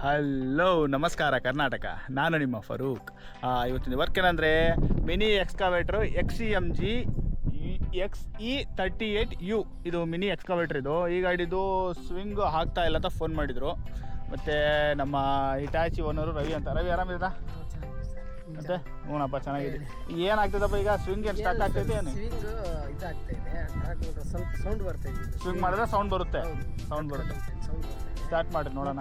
Hello ನಮಸ್ಕಾರ ಕರ್ನಾಟಕ, ನಾನು ನಿಮ್ಮ ಫರೂಕ್. ಇವತ್ತಿನ ವರ್ಕ್ ಏನಂದರೆ ಮಿನಿ ಎಕ್ಸ್ಕವೇಟ್ರು XCMG XE38U. ಇದು ಮಿನಿ ಎಕ್ಸ್ಕವೇಟ್ರ್. ಇದು ಈ ಗಾಡಿದು ಸ್ವಿಂಗ್ ಆಗ್ತಾ ಇಲ್ಲ ಅಂತ ಫೋನ್ ಮಾಡಿದರು. ಮತ್ತು ನಮ್ಮ ಹಿಟಾಚಿ ಓನರು ರವಿ ಅಂತ. ರವಿ ಆರಾಮಿದ್ದೀರಾ? ಮತ್ತೆ ಹ್ಞೂನಪ್ಪ, ಚೆನ್ನಾಗಿದೆ. ಏನಾಗ್ತದಪ್ಪ ಈಗ? ಸ್ವಿಂಗ್ ಏನು ಸ್ಟಾರ್ಟ್ ಆಗ್ತೈತೆ ಏನು? ಸ್ವಿಂಗ್ ಮಾಡಿದ್ರೆ ಸೌಂಡ್ ಬರುತ್ತೆ. ಸ್ಟಾರ್ಟ್ ಮಾಡಿ ನೋಡೋಣ.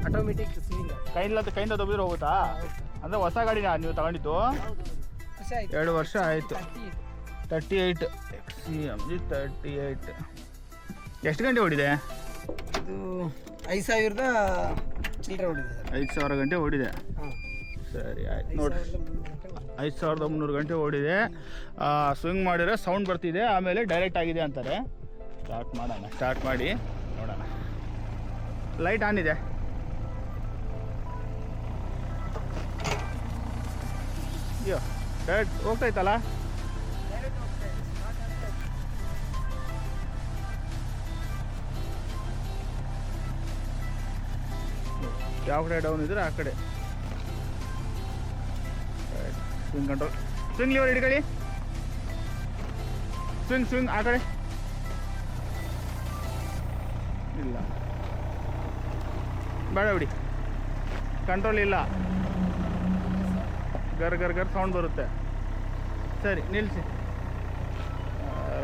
ಆಟೋಮೆಟಿಕ್ ಸ್ವಿಂಗ್ ಕೈಯಿಂದ ದಬ್ಬಿದ್ರೆ ಹೋಗುತ್ತಾ? ಅಂದರೆ ಹೊಸ ಗಾಡಿನ ನೀವು ತಗೊಂಡಿದ್ದು? 2 ವರ್ಷ ಆಯಿತು. 38 XCMG 38. ಎಷ್ಟು ಗಂಟೆ ಓಡಿದೆ ಇದು? 5,000 ಚಿಲ್ಲರೆ ಓಡಿದೆ ಸರ್. 5,000 ಗಂಟೆ ಓಡಿದೆ. ಸರಿ ಆಯ್ತು ನೋಡಿ, 5,300 ಗಂಟೆ ಓಡಿದೆ. ಸ್ವಿಂಗ್ ಮಾಡಿದ್ರೆ ಸೌಂಡ್ ಬರ್ತಿದೆ, ಆಮೇಲೆ ಡೈರೆಕ್ಟ್ ಆಗಿದೆ ಅಂತಾರೆ. ಸ್ಟಾರ್ಟ್ ಮಾಡೋಣ. ಸ್ಟಾರ್ಟ್ ಮಾಡಿ ನೋಡೋಣ. ಲೈಟ್ ಆನ್ ಇದೆ. ಅಯ್ಯೋ, ಡೈರೆಕ್ಟ್ ಹೋಗ್ತೈತಲ್ಲ. ಯಾವ ಕಡೆ ಡೌನ್ ಇದ್ರೆ ಆ ಕಡೆ ಸ್ವಿಂಗ್ ಕಂಟ್ರೋಲ್. ಸ್ವಿಂಗ್ ಲಿವರ್ ಹಿಡ್ಕೊಳ್ಳಿ. ಸ್ವಿಂಗ್ ಆ ಕಡೆ ಇಲ್ಲ, ಬೇಡ ಬಿಡಿ. ಕಂಟ್ರೋಲ್ ಇಲ್ಲ, ಗರ್ ಸೌಂಡ್ ಬರುತ್ತೆ. ಸರಿ ನಿಲ್ಲಿಸಿ.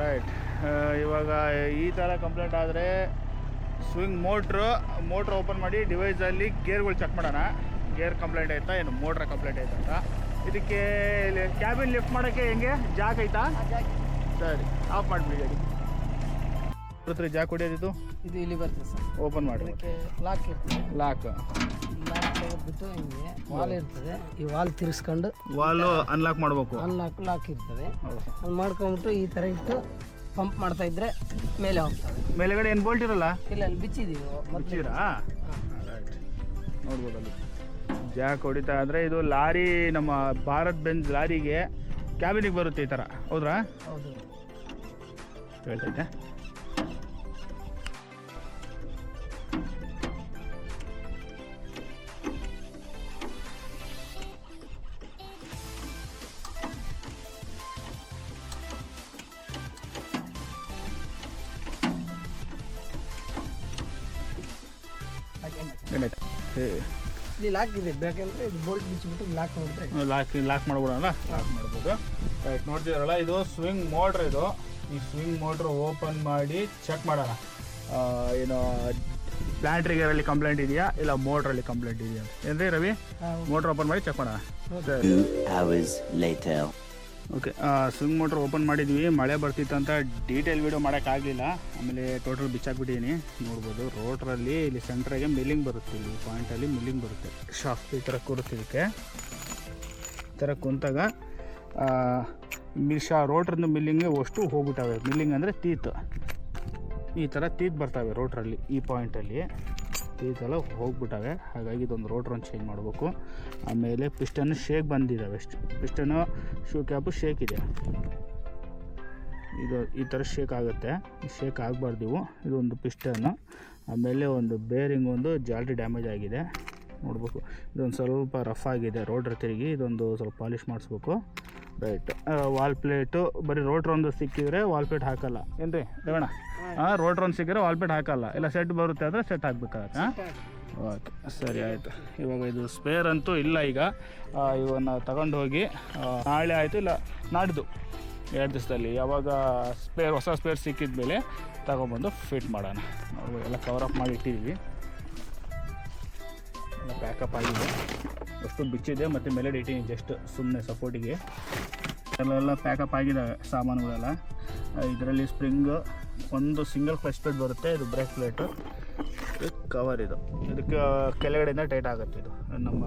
ರೈಟ್. ಇವಾಗ ಈ ಥರ ಕಂಪ್ಲೇಂಟ್ ಆದರೆ ಸ್ವಿಂಗ್ ಮೋಟ್ರ್ ಓಪನ್ ಮಾಡಿ ಡಿವೈಸಲ್ಲಿ ಗೇರ್ಗಳು ಚೆಕ್ ಮಾಡೋಣ. ಗೇರ್ ಕಂಪ್ಲೇಂಟ್ ಆಯ್ತಾ ಏನು ಮೋಟ್ರ್ ಕಂಪ್ಲೇಂಟ್ ಆಯ್ತಾ ಅಂತ. ಇದಕ್ಕೆ ಕ್ಯಾಬಿನ್ ಲಿಫ್ಟ್ ಮಾಡೋಕ್ಕೆ ಹೆಂಗೆ ಜಾಕ್ ಐತಾ? ಸರಿ, ಆಫ್ ಮಾಡಿಬಿಡಿ ಗಾಡಿ. ಜಾಕ್ ಹೊಡಿಯೋದಿದ್ದು ಇದು ಇಲ್ಲಿ ಬರ್ತದೆ ಸರ್. ಓಪನ್ ಮಾಡಿ. ಲಾಕ್ ಇರ್ತದೆ. ಲಾಕ್ ತೆಗೆದ್ಬಿಟ್ಟು ಹಿಂಗೆ ವಾಲ್ ಇರ್ತದೆ. ಈ ವಾಲ್ ತಿರ್ಸ್ಕೊಂಡು ವಾಲು ಅನ್ಲಾಕ್ ಮಾಡಬೇಕು. ಲಾಕ್ ಇರ್ತದೆ. ಅದು ಮಾಡ್ಕೊಂಡ್ಬಿಟ್ಟು ಈ ಥರ ಇಟ್ಟು ಪಂಪ್ ಮಾಡ್ತಾ ಇದ್ರೆ ಮೇಲೆ ಹೋಗ್ತದೆ. ಮೇಲೆಗಡೆ ಏನು ಬೋಲ್ಟ್ ಇರಲ್ಲ? ಇಲ್ಲ, ಅಲ್ಲಿ ಬಿಚ್ಚಿದೀವಿ. ಮುಚ್ಚಿರಾ? ರೈಟ್, ನೋಡ್ಬೋದು ಅಲ್ಲಿ ಜಾಕ್ ಹೊಡಿತಾ. ಅಂದರೆ ಇದು ಲಾರಿ, ನಮ್ಮ ಭಾರತ್ ಬೆಂಜ್ ಲಾರಿಗೆ ಕ್ಯಾಬಿನಿಗೆ ಬರುತ್ತೆ ಈ ಥರ. ಹೌದ್ರಾ? ಹೌದು, ಹೇಳ್ತೈತೆ. ಇಲ್ಲಿ ಲಾಕ್ ಇದೆ. ಬೇಕಂದ್ರೆ ಇದು ಬೋಲ್ಟ್ ಬಿಚ್ಚಿಬಿಟ್ಟು ಲಾಕ್ ಮಾಡಿದ್ರೆ ಲಾಕ್ ಮಾಡ್ಬಿಡೋಣ. ಲಾಕ್ ಮಾಡ್ಬೋದು. ರೈಟ್, ನೋಡ್ತಿದ್ರಲ್ಲ, ಇದು ಸ್ವಿಂಗ್ ಮೋಟ್ರ್. ಇದು ಈ ಸ್ವಿಂಗ್ ಮೋಟ್ರ್ ಓಪನ್ ಮಾಡಿ ಚೆಕ್ ಮಾಡೋಣ. ಏನು ಪ್ಲಾಂಟ್ರಿ ಗೇರಲ್ಲಿ ಕಂಪ್ಲೇಂಟ್ ಇದೆಯಾ ಇಲ್ಲ ಮೋಟ್ರಲ್ಲಿ ಕಂಪ್ಲೇಂಟ್ ಇದೆಯಾ ಅಂತ. ಏನ್ರಿ ರವಿ? ಮೋಟ್ರ್ ಓಪನ್ ಮಾಡಿ ಚೆಕ್ ಮಾಡೋಣ. ಓಕೆ, ಸ್ವಿಂಗ್ ಮೋಟ್ರ್ ಓಪನ್ ಮಾಡಿದ್ವಿ. ಮಳೆ ಬರ್ತಿತ್ತು ಅಂತ ಡೀಟೇಲ್ ವೀಡಿಯೋ ಮಾಡೋಕ್ಕಾಗಲಿಲ್ಲ. ಆಮೇಲೆ ಟೋಟಲ್ ಬಿಚ್ಚಾಕ್ಬಿಟ್ಟಿದ್ದೀನಿ. ನೋಡ್ಬೋದು ರೋಟ್ರಲ್ಲಿ ಇಲ್ಲಿ ಸೆಂಟ್ರಾಗೆ ಮಿಲ್ಲಿಂಗ್ ಬರುತ್ತೆ. ಇಲ್ಲಿ ಪಾಯಿಂಟಲ್ಲಿ ಮಿಲ್ಲಿಂಗ್ ಬರುತ್ತೆ. ಶಾಫ್ಟ್ ಈ ಥರ ಕೂರುತ್ತೆ. ಇದಕ್ಕೆ ಈ ಥರ ಕುಂತಾಗ ರೋಟ್ರಿಂದ ಮಿಲ್ಲಿಂಗ್ಗೆ ಅಷ್ಟು ಹೋಗ್ಬಿಟ್ಟವೆ. ಮಿಲ್ಲಿಂಗ್ ಅಂದರೆ ತೀತ್. ಈ ಥರ ತೀತ್ ಬರ್ತವೆ ರೋಟ್ರಲ್ಲಿ. ಈ ಪಾಯಿಂಟಲ್ಲಿ ತೀತೆಲ್ಲ ಹೋಗ್ಬಿಟ್ಟವೆ. ಹಾಗಾಗಿ ಇದೊಂದು ರೋಟ್ರನ್ನು ಚೇಂಜ್ ಮಾಡಬೇಕು. ಆಮೇಲೆ ಪಿಸ್ಟನ್ನು ಶೇಕ್ ಬಂದಿದ್ದಾವೆ. ಅಷ್ಟು ಪಿಸ್ಟನ್ನು ಶೂ ಕ್ಯಾಪು ಶೇಕ್ ಇದೆ. ಇದು ಈ ಥರ ಶೇಕ್ ಆಗುತ್ತೆ. ಶೇಕ್ ಆಗಬಾರ್ದು ಇವು. ಇದೊಂದು ಪಿಸ್ಟನ್ನು. ಆಮೇಲೆ ಒಂದು ಬೇರಿಂಗ್ ಒಂದು ಜಾಲ್ರಿ ಡ್ಯಾಮೇಜ್ ಆಗಿದೆ. ನೋಡ್ಬೇಕು, ಇದೊಂದು ಸ್ವಲ್ಪ ರಫ್ ಆಗಿದೆ ರೋಟ್ರ್ ತಿರುಗಿ. ಇದೊಂದು ಸ್ವಲ್ಪ ಪಾಲಿಷ್ ಮಾಡಿಸ್ಬೇಕು. ರೈಟ್. ವಾಲ್ ಪ್ಲೇಟು ಬರೀ ರೋಟ್ರ್ ಒಂದು ಸಿಕ್ಕಿದರೆ ವಾಲ್ ಪ್ಲೇಟ್ ಹಾಕಲ್ಲ ಏನ್ರಿ ರೇವಣ್ಣ? ರೋಟ್ರ್ ಒಂದು ಸಿಕ್ಕಿದ್ರೆ ವಾಲ್ ಪ್ಲೇಟ್ ಹಾಕಲ್ಲ. ಇಲ್ಲ ಸೆಟ್ ಬರುತ್ತೆ ಅಂದರೆ ಸೆಟ್ ಹಾಕ್ಬೇಕಾಗತ್ತೆ. ಓಕೆ, ಸರಿ ಆಯಿತು. ಇವಾಗ ಇದು ಸ್ಪೇರ್ ಅಂತೂ ಇಲ್ಲ. ಈಗ ಇವನ್ನ ತಗೊಂಡು ಹೋಗಿ ನಾಳೆ ಆಯಿತು ಇಲ್ಲ ನಾಡಿದ್ದು 2 ದಿವಸದಲ್ಲಿ ಯಾವಾಗ ಹೊಸ ಸ್ಪೇರ್ ಸಿಕ್ಕಿದ ಮೇಲೆ ತಗೊಬಂದು ಫಿಟ್ ಮಾಡೋಣ. ಎಲ್ಲ ಕವರ್ ಅಪ್ ಮಾಡಿ ಇಟ್ಟಿದ್ದೀವಿ. ಎಲ್ಲ ಪ್ಯಾಕಪ್ ಆಗಿದೆ. ಅಷ್ಟು ಬಿಚ್ಚಿದೆ ಮತ್ತು ಮೇಲೆ ಇಟ್ಟಿದ್ದೀನಿ ಜಸ್ಟ್ ಸುಮ್ಮನೆ ಸಪೋರ್ಟಿಗೆ. ಎಲ್ಲ ಪ್ಯಾಕಪ್ ಆಗಿದ್ದಾವೆ ಸಾಮಾನುಗಳೆಲ್ಲ. ಇದರಲ್ಲಿ ಸ್ಪ್ರಿಂಗು, ಒಂದು ಸಿಂಗಲ್ ಕ್ಲಚ್ ಪ್ಲೇಟ್ ಬರುತ್ತೆ. ಇದು ಬ್ರೇಕ್ ಪ್ಲೇಟು, ಇದು ಕವರ್. ಇದಕ್ಕೆ ಕೆಳಗಡೆಯಿಂದ ಟೈಟ್ ಆಗುತ್ತೆ. ಇದು ನಮ್ಮ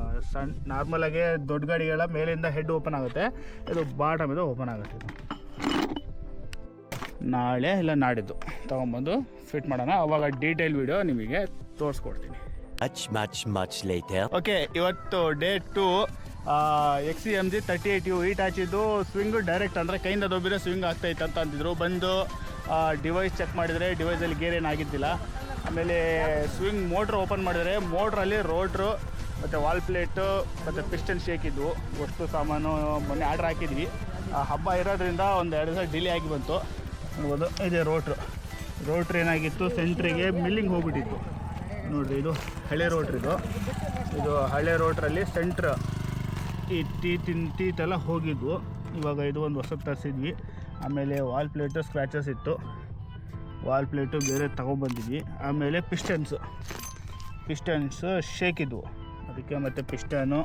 ನಾರ್ಮಲಾಗಿ ದೊಡ್ಡ ಗಾಡಿಗಳ ಮೇಲಿಂದ ಹೆಡ್ ಓಪನ್ ಆಗುತ್ತೆ. ಇದು ಬಾಟಮ್ ಇದು ಓಪನ್ ಆಗುತ್ತೆ. ಇದು ನಾಳೆ ಇಲ್ಲ ನಾಡಿದ್ದು ತೊಗೊಂಬಂದು ಫಿಟ್ ಮಾಡೋಣ. ಅವಾಗ ಡೀಟೇಲ್ ವಿಡಿಯೋ ನಿಮಗೆ ತೋರಿಸ್ಕೊಡ್ತೀನಿ. much later. ಓಕೆ, ಇವತ್ತು ಡೇ 2. XCMG 38U ಹಿಟಾಚಿದು ಸ್ವಿಂಗು ಡೈರೆಕ್ಟ್ ಅಂದರೆ ಕೈಯಿಂದ ದೊಬ್ಬಿದ್ರೆ ಸ್ವಿಂಗ್ ಆಗ್ತೈತೆ ಅಂತ ಅಂತಿದ್ರು. ಬಂದು ಡಿವೈಸ್ ಚೆಕ್ ಮಾಡಿದರೆ ಡಿವೈಸಲ್ಲಿ ಗೇರ್ ಏನಾಗಿದ್ದಿಲ್ಲ. ಆಮೇಲೆ ಸ್ವಿಂಗ್ ಮೋಟ್ರ್ ಓಪನ್ ಮಾಡಿದರೆ ಮೋಟ್ರಲ್ಲಿ ರೋಟ್ರು ಮತ್ತು ವಾಲ್ ಪ್ಲೇಟು ಮತ್ತು ಪಿಸ್ಟನ್ ಶೇಕ್ ಇದ್ವು. ವಸ್ತು ಸಾಮಾನು ಮೊನ್ನೆ ಆರ್ಡ್ರ್ ಹಾಕಿದ್ವಿ. ಆ ಹಬ್ಬ ಇರೋದ್ರಿಂದ ಒಂದು 2 ದಿವಸ ಡಿಲೇ ಆಗಿ ಬಂತು. ನೋಡ್ಬೋದು ಇದೆ ರೋಟ್ರ್ ಏನಾಗಿತ್ತು, ಸೆಂಟ್ರಿಗೆ ಮಿಲ್ಲಿಂಗ್ ಹೋಗ್ಬಿಟ್ಟಿತ್ತು ನೋಡಿರಿ. ಇದು ಹಳೆ ರೋಟ್ರ್, ಇದು ಹಳೆ ರೋಟ್ರಲ್ಲಿ ಸೆಂಟ್ರ್ ಈ ಟೀತೆಲ್ಲ ಹೋಗಿದ್ವು. ಇವಾಗ ಇದು ಒಂದು ಹೊಸದು ತರಿಸಿದ್ವಿ. ಆಮೇಲೆ ವಾಲ್ ಪ್ಲೇಟು ಸ್ಕ್ರ್ಯಾಚಸ್ ಇತ್ತು, ವಾಲ್ ಪ್ಲೇಟು ಬೇರೆ ತೊಗೊಬಂದಿದ್ವಿ. ಆಮೇಲೆ ಪಿಸ್ಟನ್ಸು ಶೇಕ್ ಇದ್ವು ಅದಕ್ಕೆ, ಮತ್ತು ಪಿಸ್ಟನು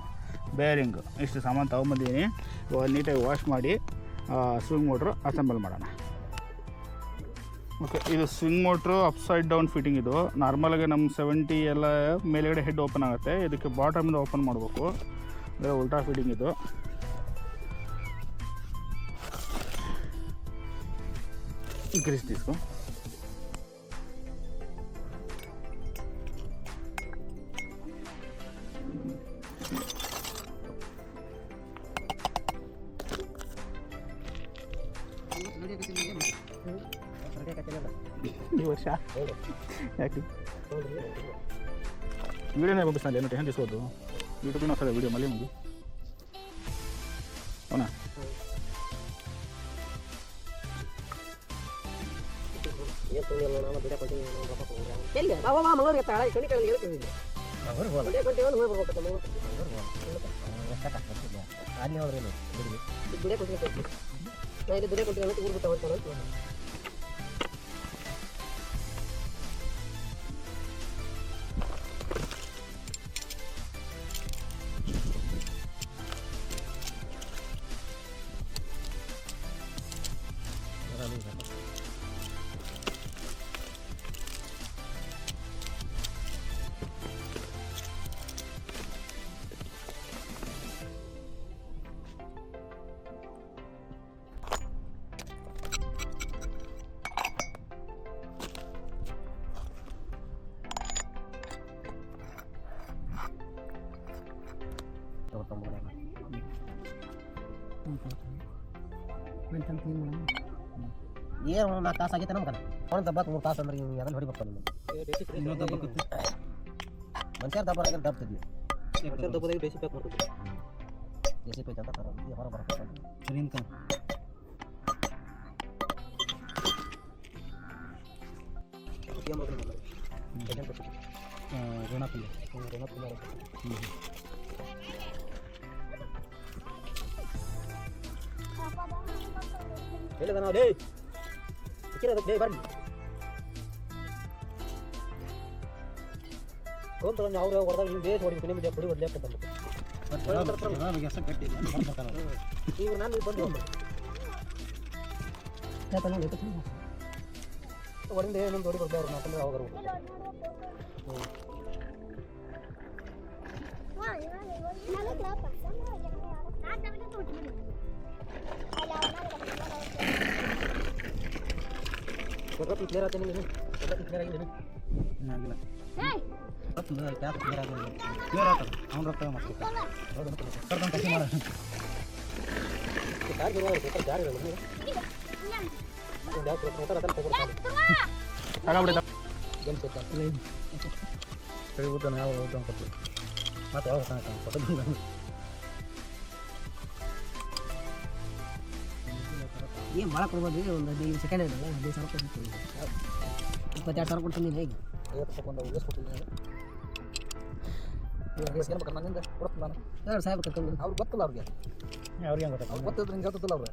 ಬೇರಿಂಗ್ ಇಷ್ಟು ಸಾಮಾನು ತೊಗೊಂಬಂದಿದ್ದೀನಿ. ಇವಾಗ ನೀಟಾಗಿ ವಾಶ್ ಮಾಡಿ ಸ್ವಿಂಗ್ ಮೋಟ್ರು ಅಸೆಂಬಲ್ ಮಾಡೋಣ. ಓಕೆ, ಇದು swing motor upside down fitting. ಇದು ನಾರ್ಮಲಾಗಿ ನಮ್ಮ 70 ಎಲ್ಲ ಮೇಲ್ಗಡೆ ಹೆಡ್ ಓಪನ್ ಆಗುತ್ತೆ, ಇದಕ್ಕೆ ಬಾಟಮಿಂದ ಓಪನ್ ಮಾಡಬೇಕು, ಅಂದರೆ ಉಲ್ಟಾ ಫಿಟ್ಟಿಂಗ್ ಇದು. ಗ್ರೀಸ್ తీసుకో. ఈ ವರ್ಷ యాక్టివ్ వీడియోనే పంపిస్తాను, నేను టెన్షన్ తీసుకోవద్దు. యూట్యూబ్లో వస్తుంది వీడియో మళ్ళీ ముందు, అవునా? ಎಲ್ಲಿ ಬಾಬಾ ಮಂಗಳೂರಿಗೆ ತಾಳ ಕಣಿ ಕಣಿ ಹೇಳ್ತಿದ್ದೀನಿ. ದುಡಿಯ ಕೊಟ್ಟಿರೋ ಊರು ತಗೊಳ್ತಾನೆ ಅಂತ. ಏನು 4 ತಾಸು ಆಗೈತೆ ನಮ್ಗೆ ಅವ್ನು ದಬ್ಬಕ್ಕೆ 3 ತಾಸು ಅಂದ್ರೆ ಅದನ್ನು ಹೊಡಿಬೇಕು. ಮನುಷ್ಯರ ದಬ್ಬರಾಗ ದಬ್ತಿದ್ವಿ, ದಬ್ಬದಾಗ ಬೇಸಿ ಪ್ಯಾಕ್ ಮಾಡ್ತಿದ್ವಿ. ಬೇಸಿ ಪ್ಯಾಕ್ ಅಂತ ಹೊರ ಬರ್ತಾರೆ ಹೇಳಿದ ನಾವು ಡೇ ಸಿಕ್ಕಿರೋದಕ್ಕೆ ಡೇ ಬರಲಿ ತೊಗೊಂಡು ಅವ್ರು ಹೊರದಾಗ ನೀವು ಬೇಸ್ ಹೊಡಿಬೇಕು, ನಿಮಗೆ ಪುಡಿ ಹೊಡ್ಲಿ ಆಗ್ತದೆ. ಈಗ ನಾನು ಬಂದು ಹೊಡಿಂದ ಏನೊಂದು ಹೊಡಿ ಬರ್ತಾರೆ ಯಾಕಂದ್ರೆ ಅವಾಗ ಕ್ಲಿಯರ್ ಆಗ್ತೇನೆ. ನೀನು ಕ್ಲಿಯರ್ ಆಗಿದ್ದೀನಿ ಕ್ಲಿಯರ್ ಆಗ್ತದೆ. ಅವ್ನು ರೊಕ್ಕ ಏನು ಭಾಳ ಕೊಡ್ಬೋದು. ಒಂದು 15 ಸೆಕೆಂಡ್ ಇದಲ್ಲ, 15 ಸಾವಿರ ಕೊಡ್ತೀನಿ, 22 ಸಾವಿರ ಕೊಡ್ತೀನಿ. ಹೇಗೆ 50 ತಗೊಂಡು ಯೂಸ್ ಕೊಡ್ತೀನಿ. ನನ್ನಿಂದ ಕೊಡ್ತೀನಿ ನಾನು 2 ಸಾವಿರ ಕರ್ಕೊಂಡು. ಅವ್ರಿಗೆ ಗೊತ್ತಿಲ್ಲ, ಅವ್ರಿಗೆ ಹೆಂಗೆ ಗೊತ್ತಿಲ್ಲ, ಅವ್ರಿಗೆ ಗೊತ್ತಿದ್ರೆ ಹಿಂಗೆ ಗೊತ್ತಿಲ್ಲ. ಅವ್ರು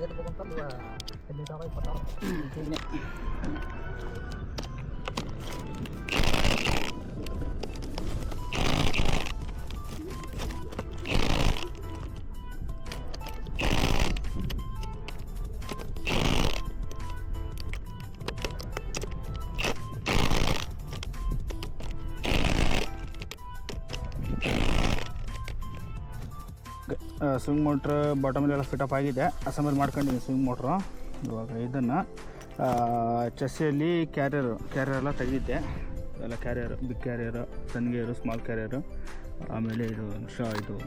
ಹೇಳ್ಬೇಕಂತಂದು 15 ಸಾವಿರ 20 ಸಾವಿರ. ಸ್ವಿಂಗ್ ಮೋಟ್ರ್ ಬಾಟಮಲ್ಲೆಲ್ಲ ಫಿಟಪ್ ಆಗಿದೆ, ಅಸೆಂಬಲ್ ಮಾಡ್ಕೊಂಡಿದ್ದೀನಿ ಸ್ವಿಂಗ್ ಮೋಟ್ರು. ಇವಾಗ ಇದನ್ನು ಚೆಸ್ಸಿಯಲ್ಲಿ ಕ್ಯಾರಿಯರ್ ಎಲ್ಲ ತೆಗೆದಿದ್ದೆ. ಎಲ್ಲ ಕ್ಯಾರಿಯರು, ಬಿಗ್ ಕ್ಯಾರಿಯರು, ಸಣ್ಣ ಗೇರು, ಸ್ಮಾಲ್ ಕ್ಯಾರಿಯರು, ಆಮೇಲೆ ಇದು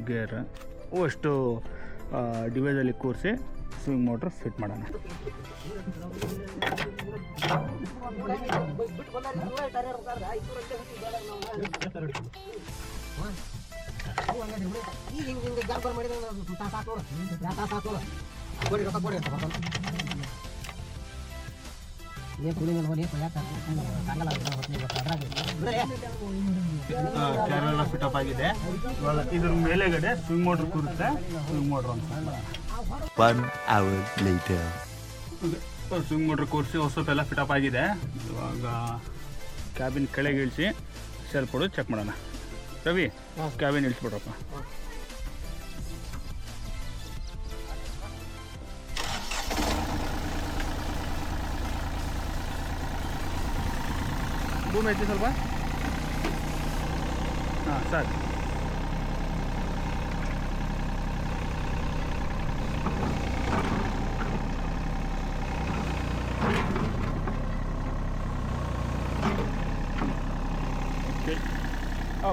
ಗೇರ್ ಅಷ್ಟು ಡಿವೈಸಲ್ಲಿ ಕೂರಿಸಿ ಸ್ವಿಂಗ್ ಮೋಟ್ರ್ ಫಿಟ್ ಮಾಡೋಣ. ಈಗ ಹಿಂಗೆ ಜಾಬ್ ಮಾಡಿದ್ರೆ ತಾಸು ಹಾಕೋಣ ಕೊಡಿ ರೊಕ್ಕ ಕೊಡಿ ಕ್ಯಾರೆಲ್ಲ ಫಿಟಪ್ ಆಗಿದೆ. ಇದ್ರ ಮೇಲೆಗಡೆ ಸ್ವಿಂಗ್ ಮೋಟ್ರ್ ಕೂರುತ್ತೆ. ಸ್ವಿಂಗ್ ಮೋಟ್ರ್ ಅಂತ 1 hour later. ಸ್ವಿಂಗ್ ಮೋಟ್ರ್ ಕೂರಿಸಿ ಹೊಸ ಎಲ್ಲ ಫಿಟಪ್ ಆಗಿದೆ. ಇವಾಗ ಕ್ಯಾಬಿನ್ ಕೆಳಗೆ ಇಳಿಸಿ ಸೆಲ್ಫ್ ಹೊಡೆದು ಚೆಕ್ ಮಾಡೋಣ. ರವಿ, ಕ್ಯಾಬಿನ್ ಇಳಿಸ್ಬಿಡ್ರಪ್ಪ. ಭೂಮಿ ಐತಿ ಸ್ವಲ್ಪ. ಹಾಂ ಸಾಕು.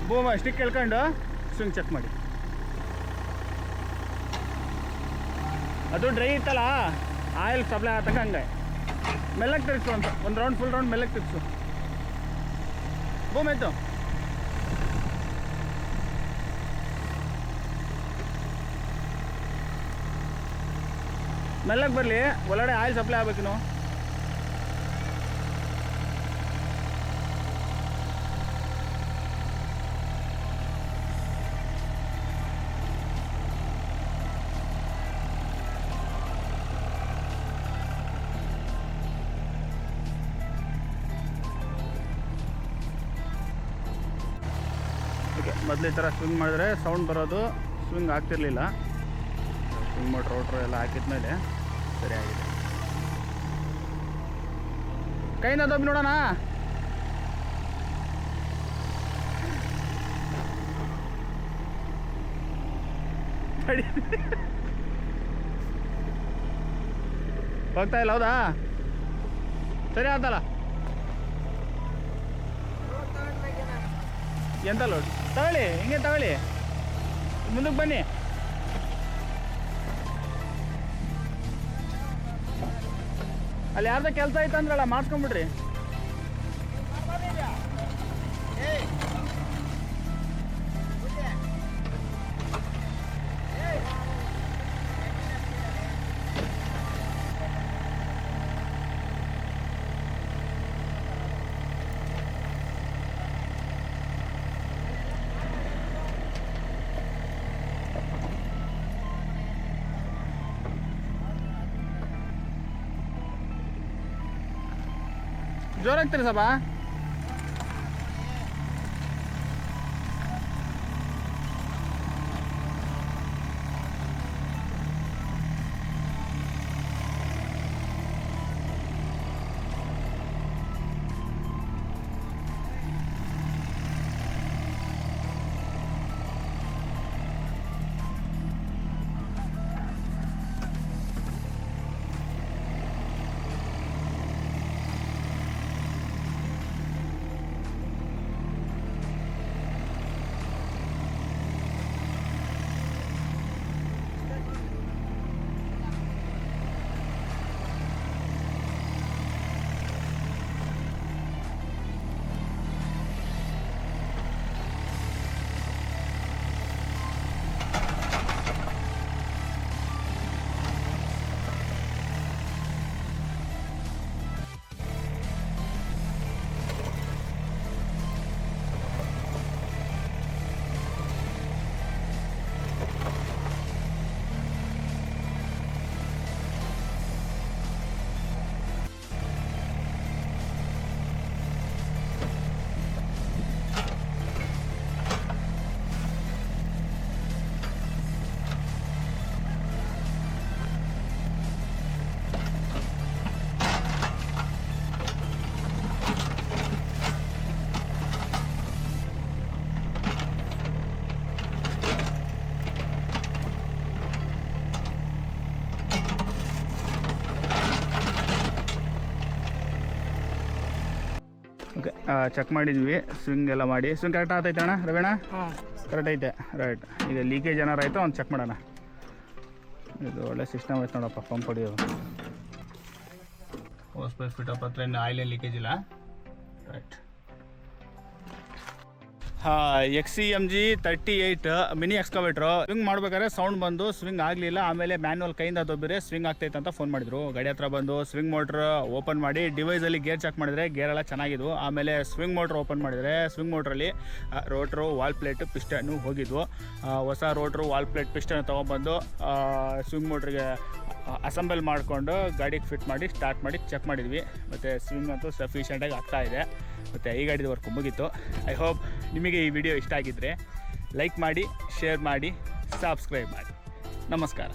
ಭೂಮ ಸ್ಟಿಕ್ ಕೇಳ್ಕೊಂಡು ಸ್ವಿಂಗ್ ಚೆಕ್ ಮಾಡಿ. ಅದು ಡ್ರೈ ಇತ್ತಲ್ಲ, ಆಯಿಲ್ ಸಪ್ಲೈ ಆತಕ ಹಂಗೆ ಮೆಲ್ಲಕ್ಕೆ ತಿರ್ಸು ಅಂತ. ಒಂದು ರೌಂಡ್ ಫುಲ್ ರೌಂಡ್ ಮೆಲ್ಲಕ್ಕೆ ತಿರ್ಸು. ಭೂಮಿ ಆಯ್ತು. ಮೆಲ್ಲಕ್ಕೆ ಬರಲಿ, ಒಳಗಡೆ ಆಯಿಲ್ ಸಪ್ಲೈ ಆಗ್ಬೇಕು. ನಾವು ಮೊದಲು ಈ ಥರ ಸ್ವಿಂಗ್ ಮಾಡಿದ್ರೆ ಸೌಂಡ್ ಬರೋದು, ಸ್ವಿಂಗ್ ಆಗ್ತಿರ್ಲಿಲ್ಲ. ಸ್ವಿಂಗ್ ಮೋಟ್ರ್ ರೋಟ್ರು ಎಲ್ಲ ಹಾಕಿದ್ಮೇಲೆ ಸರಿ ಆಗಿದೆ. ಕೈನ ದಬ್ಬಿ ನೋಡೋಣ. ಹೋಗ್ತಾ ಇಲ್ಲ, ಹೌದಾ? ಸರಿ ಆಯ್ತಲ್ಲ. ಎಂತ ಲೋಡ್ ತಗೊಳ್ಳಿ, ಹಿಂಗೆ ತಗೊಳ್ಳಿ, ಮುಂದಕ್ಕೆ ಬನ್ನಿ. ಅಲ್ಲಿ ಯಾರ್ದ ಕೆಲಸ ಐತೆ ಅಂದ್ರಲ್ಲ, ಮಾಡಿಸ್ಕೊಂಬಿಡ್ರಿ. ಜೋರಾಗ್ತೀರಿ ಸಬಾ. ಓಕೆ, ಚೆಕ್ ಮಾಡಿದ್ವಿ. ಸ್ವಿಂಗ್ ಎಲ್ಲ ಮಾಡಿ, ಸ್ವಿಂಗ್ ಕರೆಕ್ಟ್ ಆಗ್ತೈತೆ ಅಣ್ಣ ರವೀಣ? ಕರೆಕ್ಟ್ ಐತೆ, ರೈಟ್. ಈಗ ಲೀಕೇಜ್ ಏನಾರು ಆಯಿತು ಅವ್ನು ಚೆಕ್ ಮಾಡೋಣ. ಇದು ಒಳ್ಳೆ ಸಿಸ್ಟಮ್ ಐತೆ ನೋಡಪ್ಪ, ಪಂಪ್ ಹೊಡಿಯೋದು. ಓಸ್ ಪೈಪ್ ಫಿಟಪ್ ಹತ್ರ ಇನ್ನು ಆಯಿಲ್ ಲೀಕೇಜ್ ಇಲ್ಲ. Right. XCMG 38 mini excavator. Swing ಮಾಡ್ಬೇಕಾದ್ರೆ ಸೌಂಡ್ ಬಂದು ಸ್ವಿಂಗ್ ಆಗಲಿಲ್ಲ. ಆಮೇಲೆ ಮ್ಯಾನ್ಯಲ್ ಕೈಯಿಂದ ದೊಬ್ಬಿದ್ರೆ ಸ್ವಿಂಗ್ ಆಗ್ತೈತೆ ಅಂತ ಫೋನ್ ಮಾಡಿದ್ರು. ಗಾಡಿ ಹತ್ರ ಬಂದು ಸ್ವಿಂಗ್ ಮೋಟ್ರ್ ಓಪನ್ ಮಾಡಿ ಡಿವೈಸಲ್ಲಿ ಗೇರ್ ಚೆಕ್ ಮಾಡಿದರೆ ಗೇರೆಲ್ಲ ಚೆನ್ನಾಗಿದ್ವು. ಆಮೇಲೆ ಸ್ವಿಂಗ್ ಮೋಟ್ರ್ ಓಪನ್ ಮಾಡಿದರೆ ಸ್ವಿಂಗ್ ಮೋಟ್ರಲ್ಲಿ ರೋಟ್ರು, ವಾಲ್ ಪ್ಲೇಟು, ಪಿಸ್ಟನ್ನು ಹೋಗಿದ್ವು. ಹೊಸ ರೋಟ್ರು, ವಾಲ್ ಪ್ಲೇಟ್, ಪಿಸ್ಟನ್ ತೊಗೊಂಬಂದು ಸ್ವಿಂಗ್ ಮೋಟ್ರಿಗೆ ಅಸೆಂಬಲ್ ಮಾಡಿಕೊಂಡು ಗಾಡಿಗೆ ಫಿಟ್ ಮಾಡಿ ಸ್ಟಾರ್ಟ್ ಮಾಡಿ ಚೆಕ್ ಮಾಡಿದ್ವಿ. ಮತ್ತು ಸ್ವಿಂಗ್ ಅಂತೂ ಸಫಿಷಿಯೆಂಟಾಗಿ ಆಗ್ತಾಯಿದೆ. ಮತ್ತು ಈ ಗಾಡಿದ ವರ್ಕ್ ಮುಗೀತು. ಐ ಹೋಪ್ ನಿಮಗೆ ಈ ವಿಡಿಯೋ ಇಷ್ಟ ಆಗಿದ್ದರೆ ಲೈಕ್ ಮಾಡಿ, ಶೇರ್ ಮಾಡಿ, ಸಬ್ಸ್ಕ್ರೈಬ್ ಮಾಡಿ. ನಮಸ್ಕಾರ.